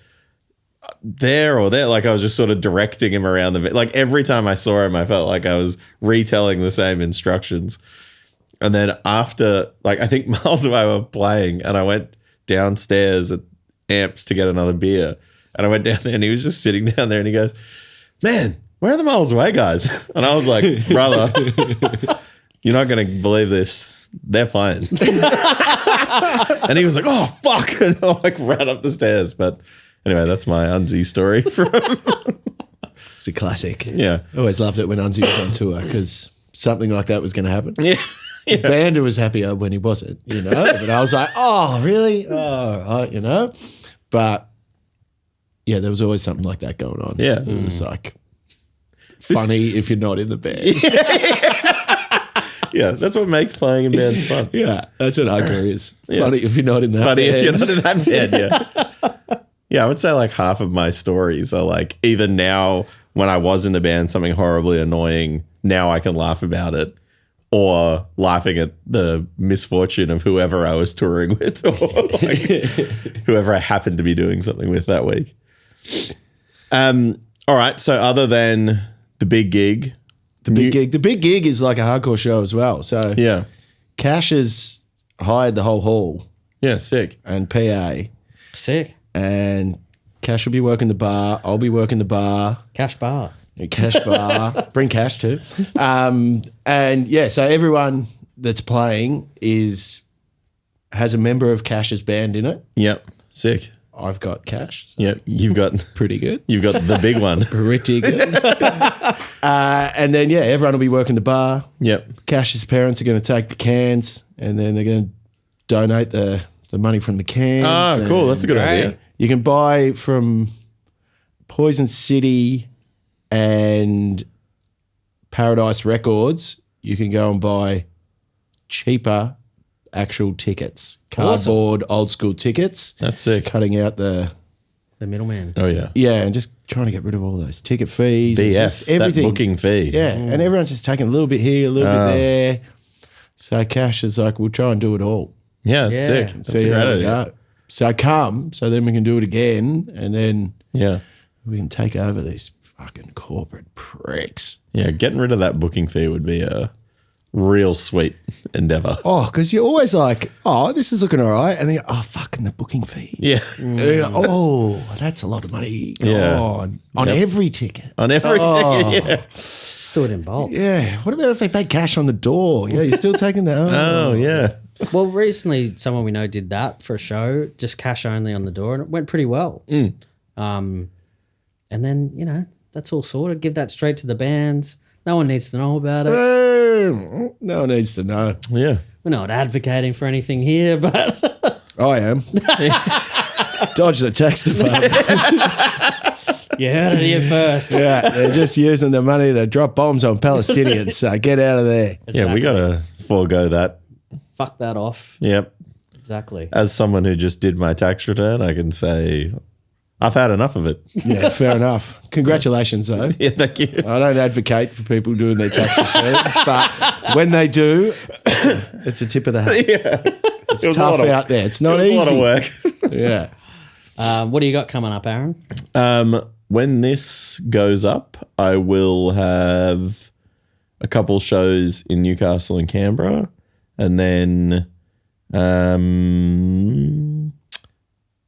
there or there. Like I was just sort of directing him around like every time I saw him, I felt like I was retelling the same instructions. And then after, like, I think Miles Away were playing and I went downstairs at Amps to get another beer. And I went down there and he was just sitting down there and he goes, man, where are the Miles Away guys? And I was like, brother, you're not going to believe this. They're playing. And he was like, oh, fuck. And I like ran up the stairs. But anyway, that's my Unzi story. It's a classic. Yeah. I always loved it when Unzi was on tour because something like that was going to happen. Yeah. The band was happier when he wasn't, But I was like, oh, really? Oh, But yeah, there was always something like that going on. Yeah. It was like funny if you're not in the band. Yeah, that's what makes playing in bands fun. Yeah, that's what hardcore is. Funny if you're not in that Funny band. if you're not in that band, yeah. Yeah, I would say like half of my stories are like either now when I was in the band, something horribly annoying, now I can laugh about it, or laughing at the misfortune of whoever I was touring with or like whoever I happened to be doing something with that week. All right, so other than the big gig, The big gig is like a hardcore show as well. So yeah. Cash has hired the whole hall Yeah, sick. and PA. Sick. And Cash will be working the bar. I'll be working the bar. Cash bar. Cash bar. Bring Cash too. And yeah, so everyone that's playing has a member of Cash's band in it. Yep, sick. I've got Cash. So Yep, you've got pretty good. the big one. Pretty good. And then, yeah, everyone will be working the bar. Yep. Cash's parents are going to take the cans and then they're going to donate the money from the cans. Oh, cool. That's a good Great. idea. You can buy from Poison City and Paradise Records. You can go and buy cheaper actual tickets. Cardboard, old school tickets. That's sick. Cutting out the middleman. Oh, yeah. yeah, and just trying to get rid of all those ticket fees. and BF, just everything. that booking fee. Yeah, and everyone's just taking a little bit here, a little bit there. So Cash is like, we'll try and do it all. Yeah, it's Yeah. sick. That's a See great how we idea. go. So come, so then we can do it again, and then Yeah. we can take over these fucking corporate pricks. Yeah, getting rid of that booking fee would be a real sweet endeavor. Oh, because you're always like, oh, this is looking all right. And then you go, oh, fucking the booking fee. Yeah. And you go, oh, that's a lot of money. Yeah. On every ticket. On every ticket. Yeah. Just do it in bulk. Yeah. What about if they pay cash on the door? Yeah, you're still taking that. Oh, yeah. Well, recently someone we know did that for a show, just cash only on the door, and it went pretty well. And then, you know, that's all sorted. Give that straight to the bands. No one needs to know about it. No one needs to know. Yeah. We're not advocating for anything here, but I am. Dodge the tax department. you heard it here first. Yeah, they're just using the money to drop bombs on Palestinians. So get out of there. Yeah, we got to forego that. Fuck that off. Yep. Exactly. As someone who just did my tax return, I can say I've had enough of it. Yeah, fair enough. Congratulations, though. Yeah, thank you. I don't advocate for people doing their tax returns, but when they do, it's a tip of the hat. Yeah. It's tough out there. It's not easy. It was a lot of work. Yeah. What do you got coming up, Aaron? When this goes up, I will have a couple shows in Newcastle and Canberra, and then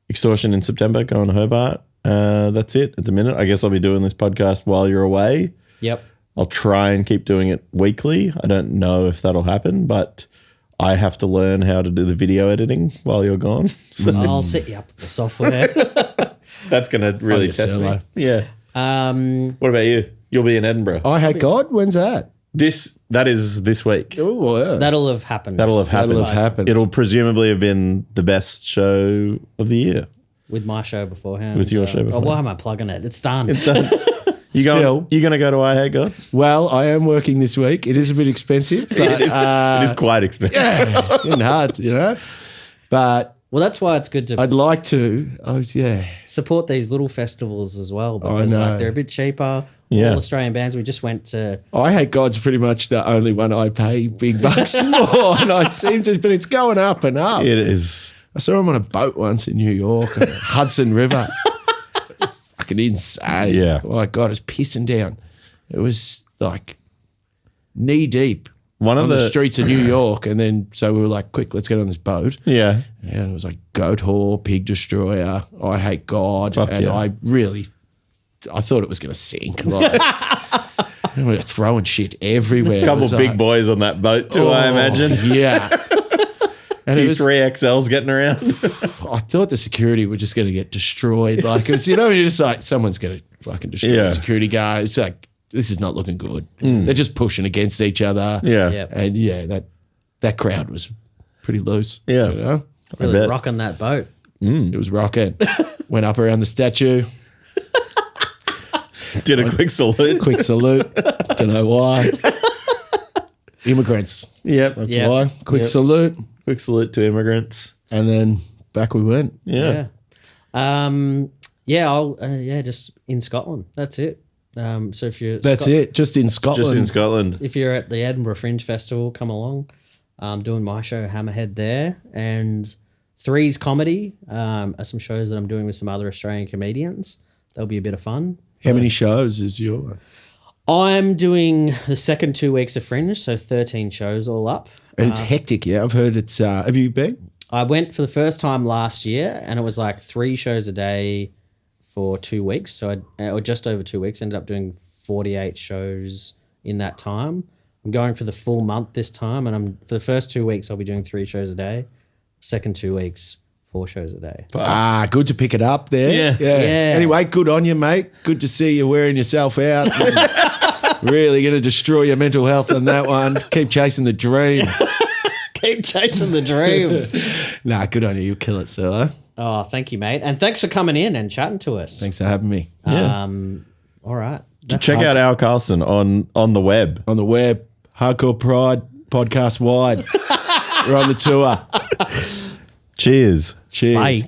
Extortion in September, going to Hobart. That's it at the minute. I guess I'll be doing this podcast while you're away. Yep. I'll try and keep doing it weekly. I don't know if that'll happen, but I have to learn how to do the video editing while you're gone. So I'll set you up with the software. that's going to really test me. Yeah. What about you? You'll be in Edinburgh. I Hate God? When's that? That is this week. Oh, yeah. That'll have happened. That'll have happened. It'll presumably have been the best show of the year. With my show beforehand. With your show Oh, beforehand. why am I plugging it? It's done. It's done. You going to go to I Hate God? Well, I am working this week. It is a bit expensive. But, It is quite expensive. it's getting hard, you know. But Well, that's why it's good to I'd like to. support these little festivals as well, I because know. like they're a bit cheaper. Yeah. All Australian bands. We just went to. I Hate God's pretty much the only one I pay big bucks for, and I seem to, but it's going up and up. It is. I saw him on a boat once in New York, on the Hudson River. Fucking insane. Yeah. Oh my God, it was pissing down. It was like knee deep One of on the the streets of New York, and then so we were like, quick, let's get on this boat. Yeah. And it was like Goat Whore, Pig Destroyer, I Hate God, Fuck and yeah. I thought it was going to sink. Like, and we were throwing shit everywhere. A couple It was big like, boys on that boat too, I imagine. Yeah. And A it few was, 3XLs getting around. I thought the security were just going to get destroyed. Like, it was, you know, you're just like, someone's going to fucking destroy Yeah. the security guard. It's like, this is not looking good. They're just pushing against each other. Yeah. Yeah. And yeah, that crowd was pretty loose. Yeah. You know? Really bet. rocking that boat. It was rocking. Went up around the statue. Did a quick salute. Quick salute. Don't know why. Immigrants. Yep. That's Yep. why. Quick Yep. salute. Quick salute to immigrants. And then back we went. Yeah. I'll just in Scotland. That's it. So if you're That's it. Just in Scotland. Just in Scotland. if you're at the Edinburgh Fringe Festival, come along. Doing my show Hammerhead there, and Three's Comedy are some shows that I'm doing with some other Australian comedians. That'll be a bit of fun. How many shows is your? I'm doing the second 2 weeks of Fringe, so 13 shows all up. And it's hectic. Yeah, I've heard it's. Have you been? I went for the first time last year, and it was like 3 shows a day for 2 weeks. So or just over 2 weeks, ended up doing 48 shows in that time. I'm going for the full month this time, and for the first 2 weeks I'll be doing 3 shows a day. Second 2 weeks, 4 shows a day. Good to pick it up there. Yeah. Yeah. Anyway, good on you, mate. Good to see you wearing yourself out. Really going to destroy your mental health on that one. Keep chasing the dream. Keep chasing the dream. Nah, good on you. You'll kill it, sir. Oh, thank you, mate, and thanks for coming in and chatting to us. Thanks for having me. All right. Check out our Carlson on the web. On the web, Hardcore Pride, podcast wide. We're on the tour. Cheers. Cheers. Bye.